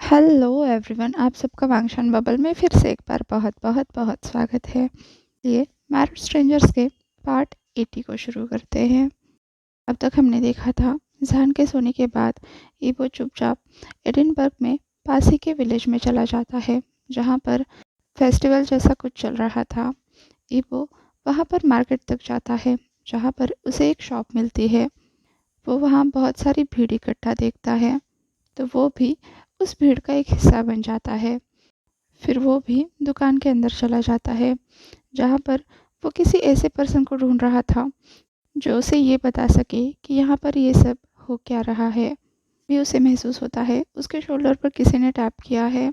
Hello everyone, आप सबका वांगशान bubble में फिर से एक बार बहुत बहुत बहुत स्वागत है। ये मैरिड स्ट्रेंजर्स के पार्ट 80 को शुरू करते हैं। अब तक हमने देखा था जहान के सोने के बाद इबो चुपचाप एडिनबर्ग में पास ही के विलेज में चला जाता है, जहाँ पर फेस्टिवल जैसा कुछ चल रहा था। इबो वहाँ पर मार्केट तक जाता है, जहाँ पर उसे एक शॉप मिलती है। वो वहाँ बहुत सारी भीड़ इकट्ठा देखता है, तो वो भी उस भीड़ का एक हिस्सा बन जाता है। फिर वो भी दुकान के अंदर चला जाता है, जहाँ पर वो किसी ऐसे पर्सन को ढूंढ रहा था जो उसे ये बता सके कि यहाँ पर ये सब हो क्या रहा है। भी उसे महसूस होता है उसके शोल्डर पर किसी ने टैप किया है,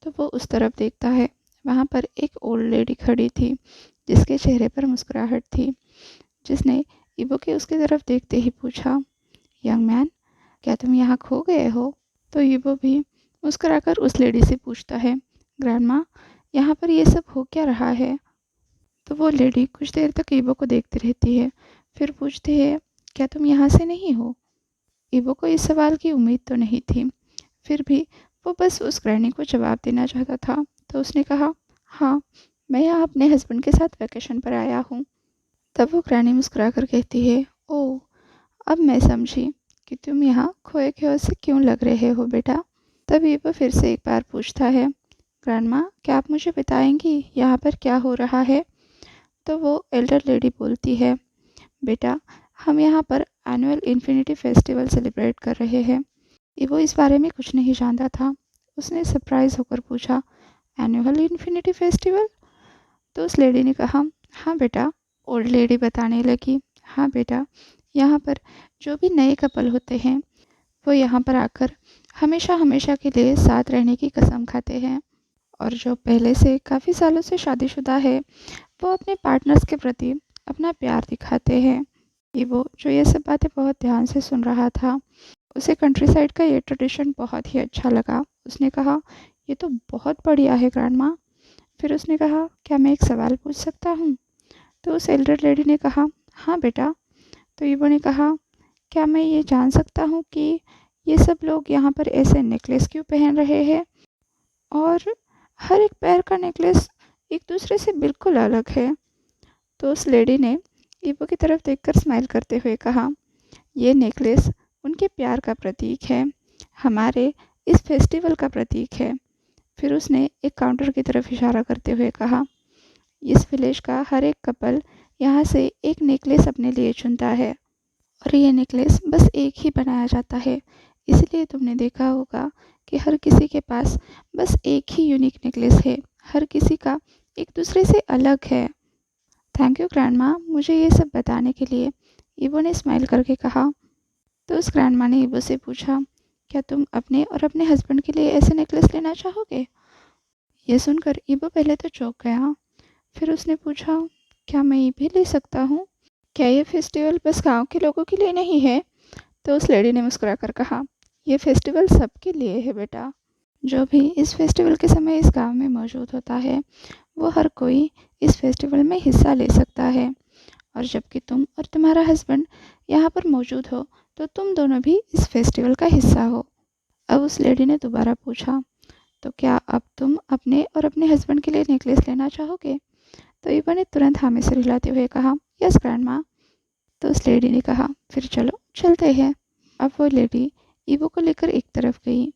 तो वो उस तरफ देखता है। वहाँ पर एक ओल्ड लेडी खड़ी थी, जिसके चेहरे पर मुस्कुराहट थी, जिसने इबो के उसकी तरफ देखते ही पूछा, यंग मैन, क्या तुम यहाँ खो गए हो? तो इबो भी मुस्कुराकर उस लेडी से पूछता है, ग्रैंडमा, यहाँ पर ये सब हो क्या रहा है? तो वो लेडी कुछ देर तक इबो को देखती रहती है, फिर पूछती है, क्या तुम यहाँ से नहीं हो? इबो को इस सवाल की उम्मीद तो नहीं थी, फिर भी वो बस उस ग्रैनी को जवाब देना चाहता था। तो उसने कहा, हाँ, मैं यहाँ अपने हस्बैंड के साथ वेकेशन पर आया हूँ। तब वो ग्रैनी मुस्कुराकर कहती है, ओह, अब मैं समझी कि तुम यहाँ खोए खोए से क्यों लग रहे हो बेटा। तभी वो फिर से एक बार पूछता है, ग्रैंडमा, क्या आप मुझे बताएंगी यहाँ पर क्या हो रहा है? तो वो एल्डर लेडी बोलती है, बेटा, हम यहाँ पर एनुअल इन्फिनिटी फेस्टिवल सेलिब्रेट कर रहे हैं। ये वो इस बारे में कुछ नहीं जानता था। उसने सरप्राइज होकर पूछा, एनुअल इन्फिनिटी फेस्टिवल? तो उस लेडी ने कहा, हाँ बेटा। ओल्ड लेडी बताने लगी, हाँ बेटा, यहाँ पर जो भी नए कपल होते हैं वो यहाँ पर आकर हमेशा हमेशा के लिए साथ रहने की कसम खाते हैं, और जो पहले से काफ़ी सालों से शादीशुदा है वो अपने पार्टनर्स के प्रति अपना प्यार दिखाते हैं। ये वो जो ये सब बातें बहुत ध्यान से सुन रहा था, उसे कंट्री साइड का ये ट्रेडिशन बहुत ही अच्छा लगा। उसने कहा, ये तो बहुत बढ़िया है ग्रैंडमा। फिर उसने कहा, क्या मैं एक सवाल पूछ सकता हूँ? तो उस एल्डर लेडी ने कहा, हाँ बेटा। तो ईबो ने कहा, क्या मैं ये जान सकता हूँ कि ये सब लोग यहाँ पर ऐसे नेकलेस क्यों पहन रहे हैं, और हर एक पैर का नेकलेस एक दूसरे से बिल्कुल अलग है? तो उस लेडी ने ईबो की तरफ देखकर स्माइल करते हुए कहा, ये नेकलेस उनके प्यार का प्रतीक है, हमारे इस फेस्टिवल का प्रतीक है। फिर उसने एक काउंटर की तरफ इशारा करते हुए कहा, इस विलेज का हर एक कपल यहाँ से एक नेकलेस अपने लिए चुनता है, और ये नेकलेस बस एक ही बनाया जाता है। इसलिए तुमने देखा होगा कि हर किसी के पास बस एक ही यूनिक नेकलेस है, हर किसी का एक दूसरे से अलग है। थैंक यू ग्रैंडमा, मुझे ये सब बताने के लिए, इबो ने स्माइल करके कहा। तो उस ग्रैंडमा ने इबो से पूछा, क्या तुम अपने और अपने हस्बैंड के लिए ऐसे नेकलेस लेना चाहोगे? ये सुनकर इबो पहले तो चौंक गया, फिर उसने पूछा, क्या मैं ये भी ले सकता हूँ? क्या ये फेस्टिवल बस गांव के लोगों के लिए नहीं है? तो उस लेडी ने मुस्कुराकर कहा, ये फेस्टिवल सबके लिए है बेटा। जो भी इस फेस्टिवल के समय इस गांव में मौजूद होता है, वो हर कोई इस फेस्टिवल में हिस्सा ले सकता है, और जबकि तुम और तुम्हारा हस्बैंड यहाँ पर मौजूद हो, तो तुम दोनों भी इस फेस्टिवल का हिस्सा हो। अब उस लेडी ने दोबारा पूछा, तो क्या अब तुम अपने और अपने हस्बैंड के लिए नेकलेस लेना चाहोगे? तो ईवा ने तुरंत हाँ में सिर हिलाते हुए कहा, यस ग्रैंडमा। तो उस लेडी ने कहा, फिर चलो चलते हैं। अब वो लेडी ईवो को लेकर एक तरफ गई।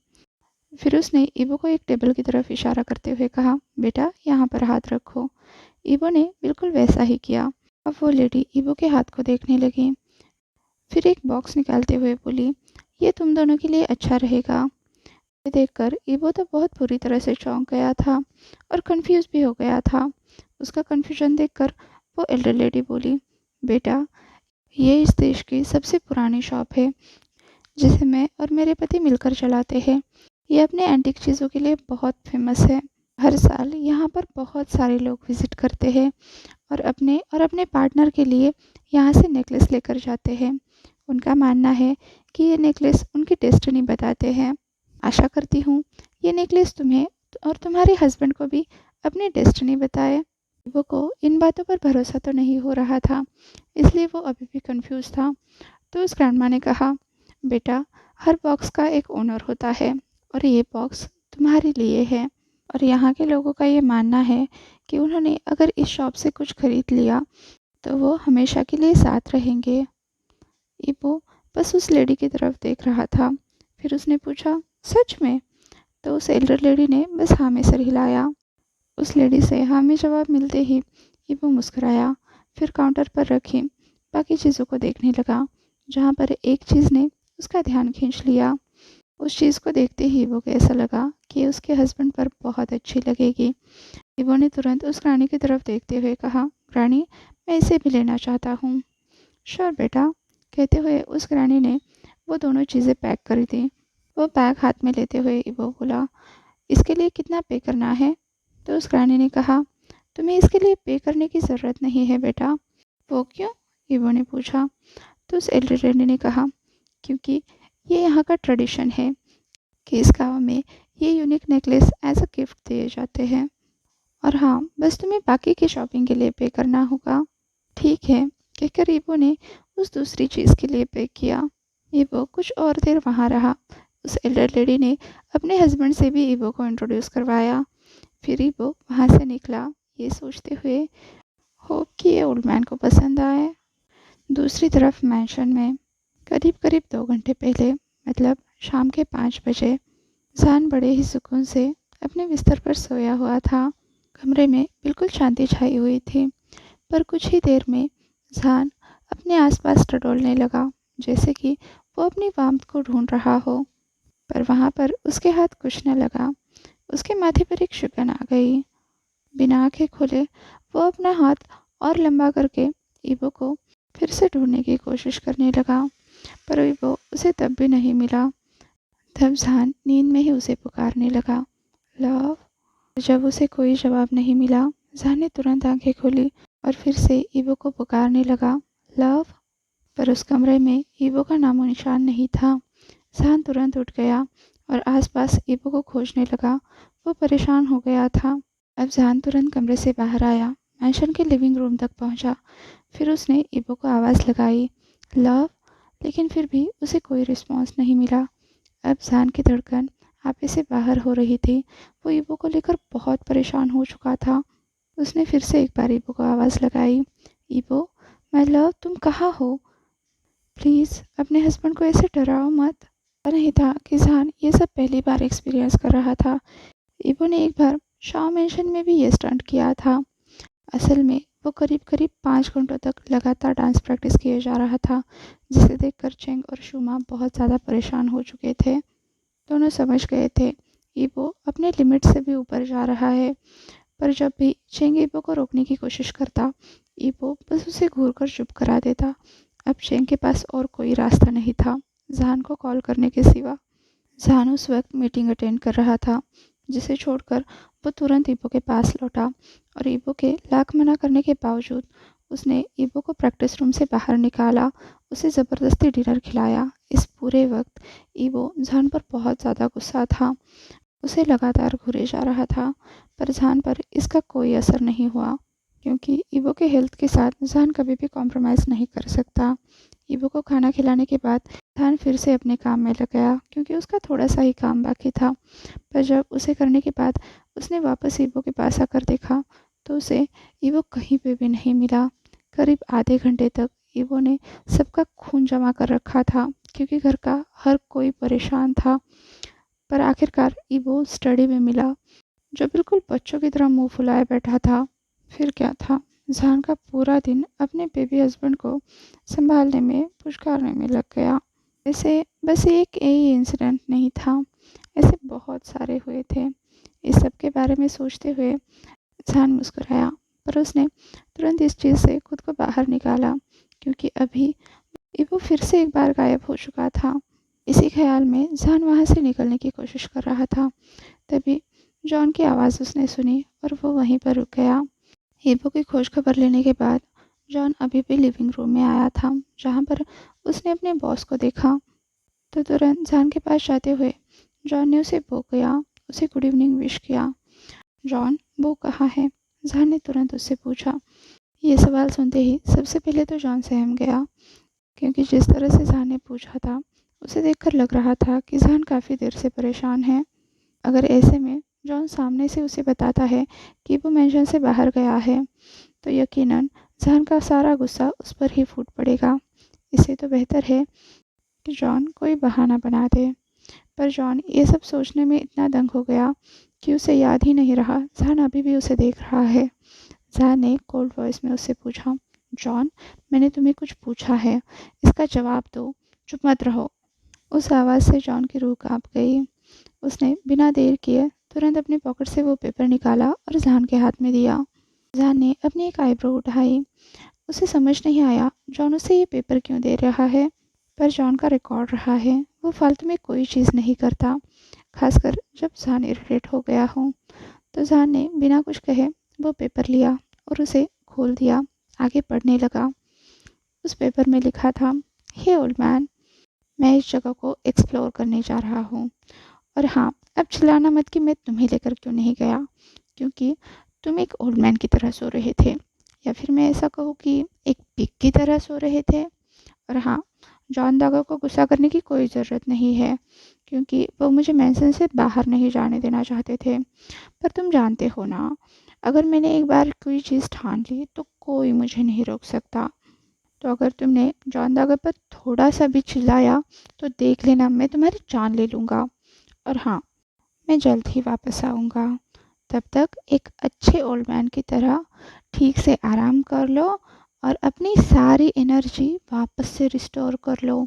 फिर उसने ईवो को एक टेबल की तरफ इशारा करते हुए कहा, बेटा, यहाँ पर हाथ रखो। ईवो ने बिल्कुल वैसा ही किया। अब वो लेडी ईवो के हाथ को देखने लगी, फिर एक बॉक्स निकालते हुए बोली, ये तुम दोनों के लिए अच्छा रहेगा। ये देखकर ईवो तो बहुत बुरी तरह से चौंक गया था और कंफ्यूज भी हो गया था। उसका कन्फ्यूजन देखकर वो एल्डर लेडी बोली, बेटा, ये इस देश की सबसे पुरानी शॉप है, जिसे मैं और मेरे पति मिलकर चलाते हैं। ये अपने एंटीक चीज़ों के लिए बहुत फेमस है। हर साल यहाँ पर बहुत सारे लोग विजिट करते हैं और अपने पार्टनर के लिए यहाँ से नेकलेस लेकर जाते हैं। उनका मानना है कि ये नेकलेस उनकी डेस्टिनी बताते हैं। आशा करती हूँ ये नेकलेस तुम्हें और तुम्हारे हस्बैंड को भी अपनी डेस्टिनी बताए। वो को इन बातों पर भरोसा तो नहीं हो रहा था, इसलिए वो अभी भी कंफ्यूज था। तो उस ग्रैंडमा ने कहा, बेटा, हर बॉक्स का एक ओनर होता है, और ये बॉक्स तुम्हारे लिए है। और यहाँ के लोगों का ये मानना है कि उन्होंने अगर इस शॉप से कुछ खरीद लिया तो वो हमेशा के लिए साथ रहेंगे। इबो बस उस लेडी की तरफ देख रहा था। फिर उसने पूछा, सच में? तो उस एल्डर लेडी ने बस हाँ में सर हिलाया। उस लेडी से हाँ में जवाब मिलते ही इबो मुस्कुराया। फिर काउंटर पर रखी बाकी चीज़ों को देखने लगा, जहाँ पर एक चीज़ ने उसका ध्यान खींच लिया। उस चीज़ को देखते ही इबो को ऐसा लगा कि उसके हस्बैंड पर बहुत अच्छी लगेगी। इबो ने तुरंत उस रानी की तरफ देखते हुए कहा, रानी, मैं इसे भी लेना चाहता हूँ। श्योर बेटा, कहते हुए उस रानी ने वो दोनों चीज़ें पैक कर दी। वो बैग हाथ में लेते हुए इबो बोला, इसके लिए कितना पे करना है? तो उस रानी ने कहा, तुम्हें इसके लिए पे करने की ज़रूरत नहीं है बेटा। वो क्यों? इबो ने पूछा। तो उस एल्डर लेडी ने कहा, क्योंकि ये यहाँ का ट्रेडिशन है कि इस गाँव में ये unique necklace as a gift दिए जाते हैं। और हाँ, बस तुम्हें बाकी की शॉपिंग के लिए पे करना होगा। ठीक है, कहकर इबो ने उस दूसरी चीज़ के लिए पे किया। इबो कुछ और देर वहाँ रहा। उस एल्डर लेडी ने अपने हस्बैंड से भी इबो को इंट्रोड्यूस करवाया। फिर इबो वहाँ से निकला, ये सोचते हुए, होप कि ये ओल्ड मैन को पसंद आए। दूसरी तरफ मैंशन में करीब करीब 2 घंटे पहले, मतलब शाम के 5 बजे, जान बड़े ही सुकून से अपने बिस्तर पर सोया हुआ था। कमरे में बिल्कुल शांति छाई हुई थी, पर कुछ ही देर में जान अपने आसपास टटोलने लगा, जैसे कि वो अपनी वार्मथ को ढूंढ रहा हो। पर वहाँ पर उसके हाथ कुछ न लगा। उसके माथे पर एक शुकन आ गई। बिना आंखें खोले वो अपना हाथ और लंबा करके इबो को फिर से ढूंढने की कोशिश करने लगा, पर इबो उसे तब भी नहीं मिला। तब जान नींद में ही उसे पुकारने लगा, लव। जब उसे कोई जवाब नहीं मिला, जान ने तुरंत आंखें खोली और फिर से इबो को पुकारने लगा, लव। पर उस कमरे में इबो का नामो निशान नहीं था। जान तुरंत उठ गया और आसपास इबो को खोजने लगा। वो परेशान हो गया था। अब जान तुरंत कमरे से बाहर आया, मैंशन के लिविंग रूम तक पहुंचा। फिर उसने इबो को आवाज़ लगाई, लव, लेकिन फिर भी उसे कोई रिस्पॉन्स नहीं मिला। अब जान की धड़कन आपे से बाहर हो रही थी। वो इबो को लेकर बहुत परेशान हो चुका था। उसने फिर से एक बार इबो को आवाज़ लगाई, इबो, माय लव, तुम कहाँ हो? प्लीज़ अपने हस्बैंड को ऐसे डराओ मत। पता नहीं था कि जान ये सब पहली बार एक्सपीरियंस कर रहा था। इबो ने एक बार शाओ मेंशन में भी ये स्टंट किया था। असल में वो करीब करीब 5 घंटों तक लगातार डांस प्रैक्टिस किए जा रहा था, जिसे देखकर चेंग और शुमा बहुत ज़्यादा परेशान हो चुके थे। दोनों समझ गए थे ईबो अपने लिमिट से भी ऊपर जा रहा है, पर जब भी चेंग ईबो को रोकने की कोशिश करता, ईबो बस उसे घूर कर चुप करा देता। अब चेंग के पास और कोई रास्ता नहीं था जहान को कॉल करने के सिवा। जहान उस वक्त मीटिंग अटेंड कर रहा था, जिसे छोड़कर वो तुरंत ईबो के पास लौटा और ईबो के लाख मना करने के बावजूद उसने ईबो को प्रैक्टिस रूम से बाहर निकाला, उसे ज़बरदस्ती डिनर खिलाया। इस पूरे वक्त ईबो जहान पर बहुत ज़्यादा गुस्सा था। उसे लगातार घूरे जा रहा था, पर जहान पर इसका कोई असर नहीं हुआ, क्योंकि ईबो के हेल्थ के साथ जहान कभी भी कॉम्प्रोमाइज़ नहीं कर सकता। ईबो को खाना खिलाने के बाद जहान फिर से अपने काम में लग गया, क्योंकि उसका थोड़ा सा ही काम बाकी था। पर जब उसे करने के बाद उसने वापस ईबो के पास आकर देखा, तो उसे ईबो कहीं पे भी नहीं मिला। करीब आधे घंटे तक ईबो ने सबका खून जमा कर रखा था, क्योंकि घर का हर कोई परेशान था। पर आखिरकार ईबो स्टडी में मिला, जो बिल्कुल बच्चों की तरह मुंह फुलाए बैठा था। फिर क्या था, जहान का पूरा दिन अपने बेबी हस्बैंड को संभालने में, पुचकारने में लग गया। ऐसे बस एक यही इंसिडेंट नहीं था, ऐसे बहुत सारे हुए थे। इस सब के बारे में सोचते हुए जहान मुस्कुराया, पर उसने तुरंत इस चीज़ से खुद को बाहर निकाला, क्योंकि अभी वो फिर से एक बार गायब हो चुका था। इसी ख्याल में जहान वहाँ से निकलने की कोशिश कर रहा था, तभी जॉन की आवाज़ उसने सुनी और वो वहीं पर रुक गया। ईबो की खोज खबर लेने के बाद जॉन अभी भी लिविंग रूम में आया था, जहाँ पर उसने अपने बॉस को देखा। तो तुरंत जॉन के पास जाते हुए जॉन ने उसे बो किया, उसे गुड इवनिंग विश किया। जॉन, बो कहाँ है? जॉन ने तुरंत उससे पूछा। ये सवाल सुनते ही सबसे पहले तो जॉन सहम गया, क्योंकि जिस तरह से जॉन ने पूछा था उसे देखकर लग रहा था कि जहान काफ़ी देर से परेशान है। अगर ऐसे में जॉन सामने से उसे बताता है कि वो मेंशन से बाहर गया है, तो यकीनन जहान का सारा गुस्सा उस पर ही फूट पड़ेगा। इससे तो बेहतर है कि जॉन कोई बहाना बना दे। पर जॉन ये सब सोचने में इतना दंग हो गया कि उसे याद ही नहीं रहा जहान अभी भी उसे देख रहा है। जहान ने कोल्ड वॉइस में उससे पूछा, जॉन, मैंने तुम्हें कुछ पूछा है, इसका जवाब दो, चुप मत रहो। उस आवाज़ से जॉन की रूह कांप गई। उसने बिना देर किए तुरंत अपनी पॉकेट से वो पेपर निकाला और जहान के हाथ में दिया। जहान ने अपनी एक आईब्रो उठाई। उसे समझ नहीं आया जॉन उसे ये पेपर क्यों दे रहा है, पर जॉन का रिकॉर्ड रहा है वो फालतू में कोई चीज़ नहीं करता, खासकर जब जहान इरिटेट हो गया हो। तो जहान ने बिना कुछ कहे वो पेपर लिया और उसे खोल दिया। आगे पढ़ने लगा। उस पेपर में लिखा था, हे ओल्ड मैन, मैं इस जगह को एक्सप्लोर करने जा रहा हूँ। और हाँ, अब चिल्लाना मत कि मैं तुम्हें लेकर क्यों नहीं गया, क्योंकि तुम एक ओल्ड मैन की तरह सो रहे थे, या फिर मैं ऐसा कहूँ कि एक पिग की तरह सो रहे थे। और हाँ, जॉन डागर को गुस्सा करने की कोई ज़रूरत नहीं है, क्योंकि वो मुझे मेंशन से बाहर नहीं जाने देना चाहते थे। पर तुम जानते हो ना, अगर मैंने एक बार कोई चीज़ ठान ली तो कोई मुझे नहीं रोक सकता। तो अगर तुमने जॉन डागर पर थोड़ा सा भी चिल्लाया तो देख लेना मैं तुम्हारी जान ले लूँगा। और हाँ, मैं जल्द ही वापस आऊँगा। तब तक एक अच्छे ओल्ड मैन की तरह ठीक से आराम कर लो और अपनी सारी एनर्जी वापस से रिस्टोर कर लो,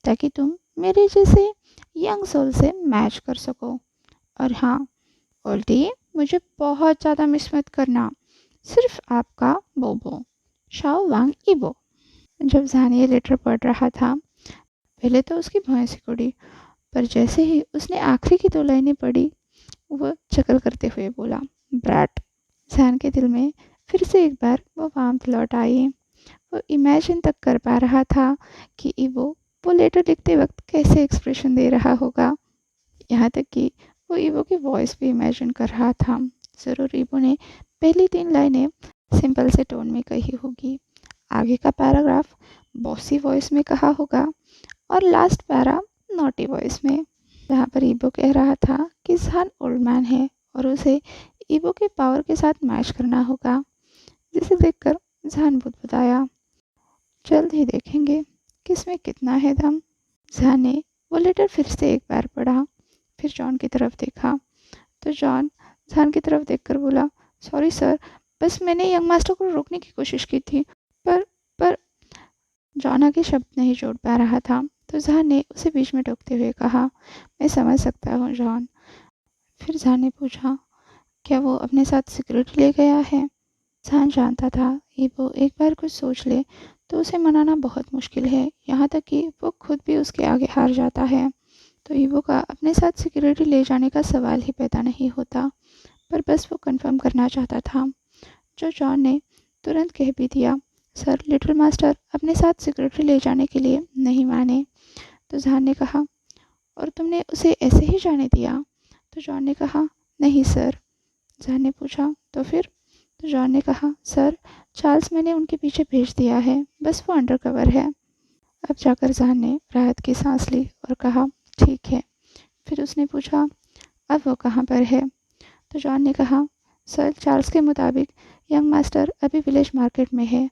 ताकि तुम मेरे जैसे यंग सोल से मैच कर सको। और हाँ, ओल्डी, मुझे बहुत ज़्यादा मिस मत करना। सिर्फ आपका बोबो, शाओ वांग इबो। जब जहान ये लेटर पढ़ रहा था, पहले तो उसकी भौहें सिकुड़ी, पर जैसे ही उसने आखिरी की 2 लाइनें पढ़ी, वह चकल करते हुए बोला, ब्रैट। जहान के दिल में फिर से एक बार वो वार्मथ लौट आई। वो इमेजिन तक कर पा रहा था कि इवो वो लेटर लिखते वक्त कैसे एक्सप्रेशन दे रहा होगा। यहाँ तक कि वो इवो की वॉइस भी इमेजिन कर रहा था। ज़रूर इवो ने पहली 3 लाइनें सिंपल से टोन में कही होगी, आगे का पैराग्राफ बॉसी वॉइस में कहा होगा और लास्ट पैरा नॉटी वॉइस में, जहाँ पर ईबो कह रहा था कि जहान ओल्ड मैन है और उसे ईबो के पावर के साथ मैच करना होगा। जिसे देखकर जहान बुदबुदाया, जल्द ही देखेंगे किसमें कितना है दम। जहान ने वो लेटर फिर से एक बार पढ़ा, फिर जॉन की तरफ देखा। तो जॉन जहान की तरफ देखकर बोला, सॉरी सर, बस मैंने यंग मास्टर को रोकने की कोशिश की थी, पर जॉन आगे शब्द नहीं जोड़ पा रहा था। तो जहान ने उसे बीच में टोकते हुए कहा, मैं समझ सकता हूँ जॉन। फिर जहान ने पूछा, क्या वो अपने साथ सिक्योरिटी ले गया है? जहान जानता था कि वो एक बार कुछ सोच ले तो उसे मनाना बहुत मुश्किल है, यहाँ तक कि वो खुद भी उसके आगे हार जाता है। तो ईवो का अपने साथ सिक्योरिटी ले जाने का सवाल ही पैदा नहीं होता, पर बस वो कंफर्म करना चाहता था, जो जॉन ने तुरंत कह भी दिया, सर, लिटिल मास्टर अपने साथ सिक्योरिटी ले जाने के लिए नहीं माने। तो जहान ने कहा, और तुमने उसे ऐसे ही जाने दिया? तो जॉन ने कहा, नहीं सर। जहान ने पूछा, तो फिर? तो जॉन ने कहा, सर, चार्ल्स मैंने उनके पीछे भेज दिया है, बस वो अंडर कवर है। अब जाकर जहान ने राहत की सांस ली और कहा, ठीक है। फिर उसने पूछा, अब वो कहाँ पर है? तो जॉन ने कहा, सर, चार्ल्स के मुताबिक यंग मास्टर अभी विलेज मार्केट में है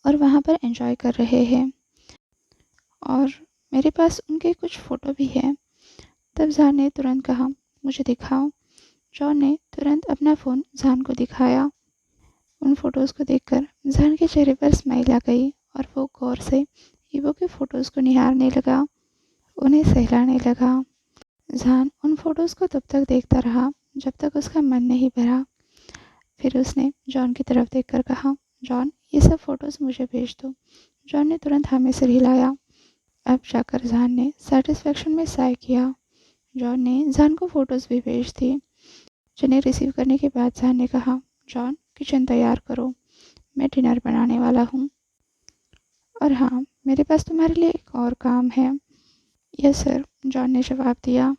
और वहाँ पर एंजॉय कर रहे हैं, और मेरे पास उनके कुछ फ़ोटो भी हैं। तब जहान ने तुरंत कहा, मुझे दिखाओ। जॉन ने तुरंत अपना फ़ोन जहान को दिखाया। उन फ़ोटोज़ को देखकर जहान के चेहरे पर स्माइल आ गई और वो गौर से ईवो के फ़ोटोज़ को निहारने लगा, उन्हें सहलाने लगा। जहान उन फ़ोटोज़ को तब तक देखता रहा जब तक उसका मन नहीं भरा। फिर उसने जॉन की तरफ देखकर कहा, जॉन, ये सब फ़ोटोज़ मुझे भेज दो। जॉन ने तुरंत हाँ में सिर हिलाया। अब जाकर जहान ने सेटिस्फेक्शन में साय किया। जॉन ने जहान को फ़ोटोज़ भी भेज दी, जिन्हें रिसीव करने के बाद जहान ने कहा, जॉन, किचन तैयार करो, मैं डिनर बनाने वाला हूँ। और हाँ, मेरे पास तुम्हारे लिए एक और काम है। यस सर, जॉन ने जवाब दिया।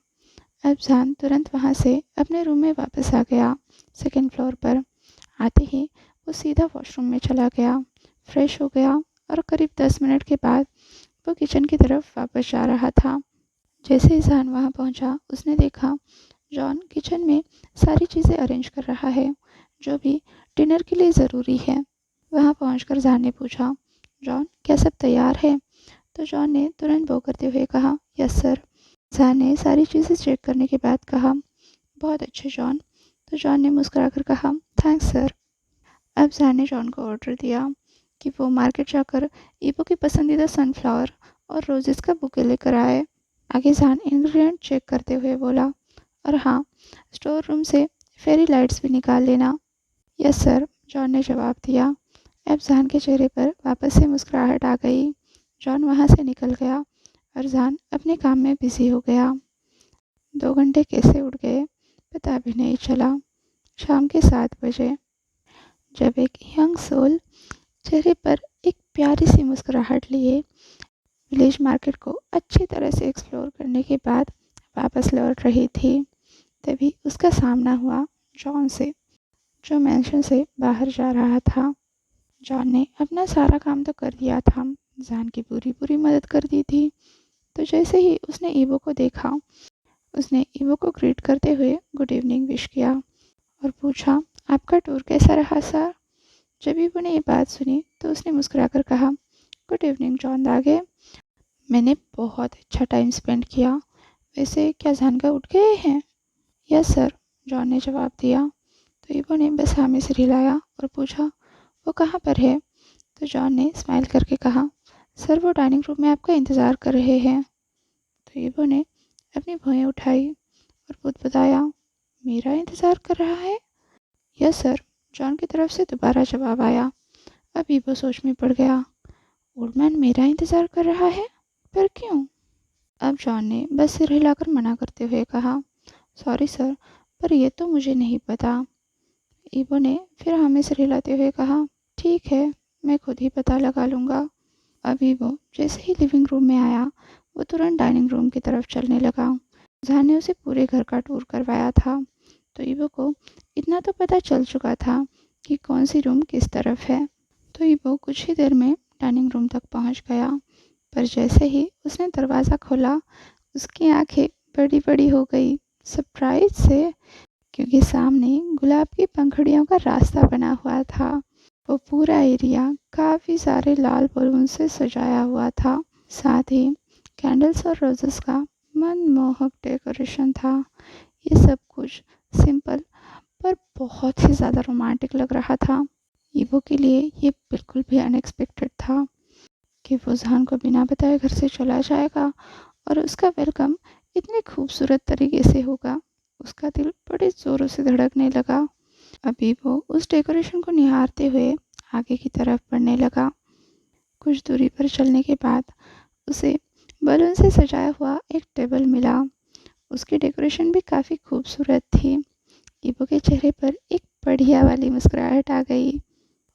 अब जहान तुरंत वहाँ से अपने रूम में वापस आ गया। सेकेंड फ्लोर पर आते ही वो सीधा वॉशरूम में चला गया, फ्रेश हो गया और करीब 10 मिनट के बाद वो किचन की तरफ वापस जा रहा था। जैसे ही जहान वहाँ पहुँचा, उसने देखा जॉन किचन में सारी चीज़ें अरेंज कर रहा है, जो भी डिनर के लिए ज़रूरी है। वहाँ पहुँचकर जहान ने पूछा, जॉन क्या सब तैयार है? तो जॉन ने तुरंत वो करते हुए कहा, यस सर। जहान ने सारी चीज़ें चेक करने के बाद कहा, बहुत अच्छे जॉन। तो जॉन ने मुस्कुराकर कहा, थैंक्स सर। अब जहान ने जॉन को ऑर्डर दिया कि वो मार्केट जाकर ईबो की पसंदीदा सनफ्लावर और रोजेस का बुके लेकर आए। आगे जहान इंग्रेडिएंट चेक करते हुए बोला, और हाँ, स्टोर रूम से फेरी लाइट्स भी निकाल लेना। यस सर, जॉन ने जवाब दिया। अब जहान के चेहरे पर वापस से मुस्कुराहट आ गई। जॉन वहाँ से निकल गया और जहान अपने काम में बिजी हो गया। 2 घंटे कैसे उड़ गए पता भी नहीं चला। शाम के 7 बजे जब एक यंग सोल चेहरे पर एक प्यारी सी मुस्कुराहट लिए विलेज मार्केट को अच्छी तरह से एक्सप्लोर करने के बाद वापस लौट रही थी, तभी उसका सामना हुआ जॉन से, जो मैंशन से बाहर जा रहा था। जॉन ने अपना सारा काम तो कर दिया था, जॉन की पूरी पूरी मदद कर दी थी। तो जैसे ही उसने ईवो को देखा, उसने ईवो को ग्रीट करते हुए गुड इवनिंग विश किया और पूछा, आपका टूर कैसा रहा सर? जब ईवो ने ये बात सुनी तो उसने मुस्कुराकर कहा, गुड इवनिंग जॉन दागे, मैंने बहुत अच्छा टाइम स्पेंड किया। वैसे क्या जानकर उठ गए हैं? यस सर, जॉन ने जवाब दिया। तो ईवो ने बस हामी सिर हिलाया और पूछा, वो कहाँ पर है? तो जॉन ने स्माइल करके कहा, सर वो डाइनिंग रूम में आपका इंतज़ार कर रहे हैं। तो ईवो ने अपनी भौहें उठाई और बताया, मेरा इंतज़ार कर रहा है? यस सर, जॉन की तरफ से दोबारा जवाब आया। अब ईवो सोच में पड़ गया, ओल्ड मैन मेरा इंतज़ार कर रहा है, पर क्यों? अब जॉन ने बस सिर हिलाकर मना करते हुए कहा, सॉरी सर, पर यह तो मुझे नहीं पता। ईवो ने फिर हमें सिर हिलाते हुए कहा, ठीक है, मैं खुद ही पता लगा लूँगा। अभी वो जैसे ही लिविंग रूम में आया, वो तुरंत डाइनिंग रूम की तरफ चलने लगा, जहाँ ने उसे पूरे घर का टूर करवाया था। तो ईवो को इतना तो पता चल चुका था कि कौन सी रूम किस तरफ है। तो ईवो कुछ ही देर में डाइनिंग रूम तक पहुँच गया, पर जैसे ही उसने दरवाज़ा खोला, उसकी आंखें बड़ी बड़ी हो गई सरप्राइज से, क्योंकि सामने गुलाब की पंखुड़ियों का रास्ता बना हुआ था। वो पूरा एरिया काफ़ी सारे लाल बलून से सजाया हुआ था। साथ ही कैंडल्स और रोजेस का मनमोहक डेकोरेशन था। ये सब कुछ सिंपल पर बहुत ही ज़्यादा रोमांटिक लग रहा था। ईवो के लिए ये बिल्कुल भी अनएक्सपेक्टेड था कि वो जहान को बिना बताए घर से चला जाएगा और उसका वेलकम इतने खूबसूरत तरीके से होगा। उसका दिल बड़े ज़ोरों से धड़कने लगा। अभी वो उस डेकोरेशन को निहारते हुए आगे की तरफ बढ़ने लगा। कुछ दूरी पर चलने के बाद उसे बलून से सजाया हुआ एक टेबल मिला। उसकी डेकोरेशन भी काफ़ी खूबसूरत थी। ईवो के चेहरे पर एक बढ़िया वाली मुस्कुराहट आ गई।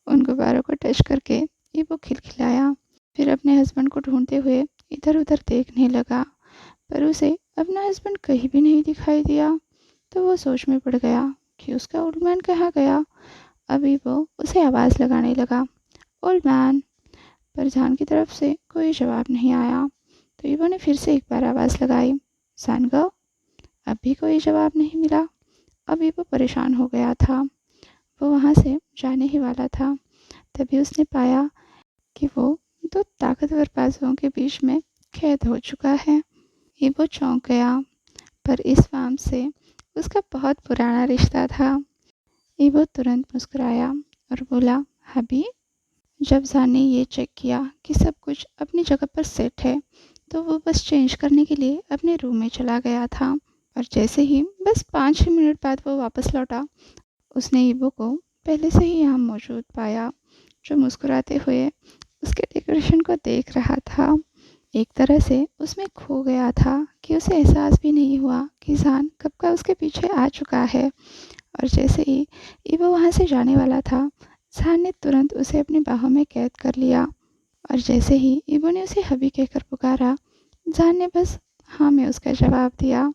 उन गुब्बारों को टच करके ईवो खिलखिलाया, फिर अपने हस्बैंड को ढूंढते हुए इधर उधर देखने लगा, पर उसे अपना हस्बैंड कहीं भी नहीं दिखाई दिया। तो वो सोच में पड़ गया कि उसका ओल्ड मैन कहाँ गया। अभी वो उसे आवाज़ लगाने लगा, ओल्ड मैन, पर जान की तरफ से कोई जवाब नहीं आया। तो ईवो ने फिर से एक बार आवाज़ लगाई, सैनगो, अब भी कोई जवाब नहीं मिला। अब ईवो परेशान हो गया था। वो वहाँ से जाने ही वाला था, तभी उसने पाया कि वो दो ताकतवर बाजुओं के बीच में कैद हो चुका है। ईवो चौंक गया, पर इस फार्म से उसका बहुत पुराना रिश्ता था। ईवो तुरंत मुस्कुराया और बोला, हबी। जब जान ने ये चेक किया कि सब कुछ अपनी जगह पर सेट है, तो वो बस चेंज करने के लिए अपने रूम में चला गया था। और जैसे ही बस 5 ही मिनट बाद वो वापस लौटा, उसने ईवो को पहले से ही यहाँ मौजूद पाया, जो मुस्कुराते हुए उसके डेकोरेशन को देख रहा था। एक तरह से उसमें खो गया था कि उसे एहसास भी नहीं हुआ कि जान कब का उसके पीछे आ चुका है। और जैसे ही ईवो वहाँ से जाने वाला था, जान ने तुरंत उसे अपनी बाहों में कैद कर लिया। और जैसे ही ईवो ने उसे हबी कहकर पुकारा, जान ने बस हाँ में उसका जवाब दिया।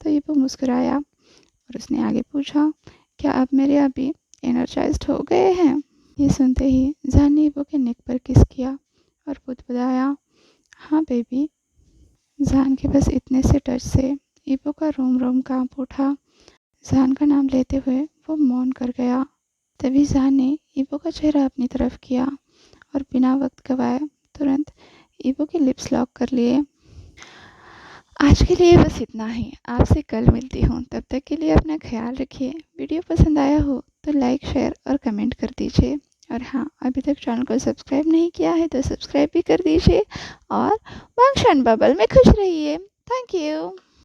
तो ईवो मुस्कुराया और उसने आगे पूछा, क्या आप मेरे अभी एनर्जाइज्ड हो गए हैं? ये सुनते ही जान ने ईवो के नेक पर किस किया और खुद बताया, हाँ बेबी, जान के बस इतने से टच से ईबो का रोम रोम कांप उठा। जान का नाम लेते हुए वो मौन कर गया। तभी जान ने ईबो का चेहरा अपनी तरफ किया और बिना वक्त गवाए तुरंत ईबो के लिप्स लॉक कर लिए। आज के लिए बस इतना ही। आपसे कल मिलती हूँ। तब तक के लिए अपना ख्याल रखिए। वीडियो पसंद आया हो तो लाइक, शेयर और कमेंट कर दीजिए। और हाँ, अभी तक चैनल को सब्सक्राइब नहीं किया है तो सब्सक्राइब भी कर दीजिए और वांगशन बबल में खुश रहिए। Thank you.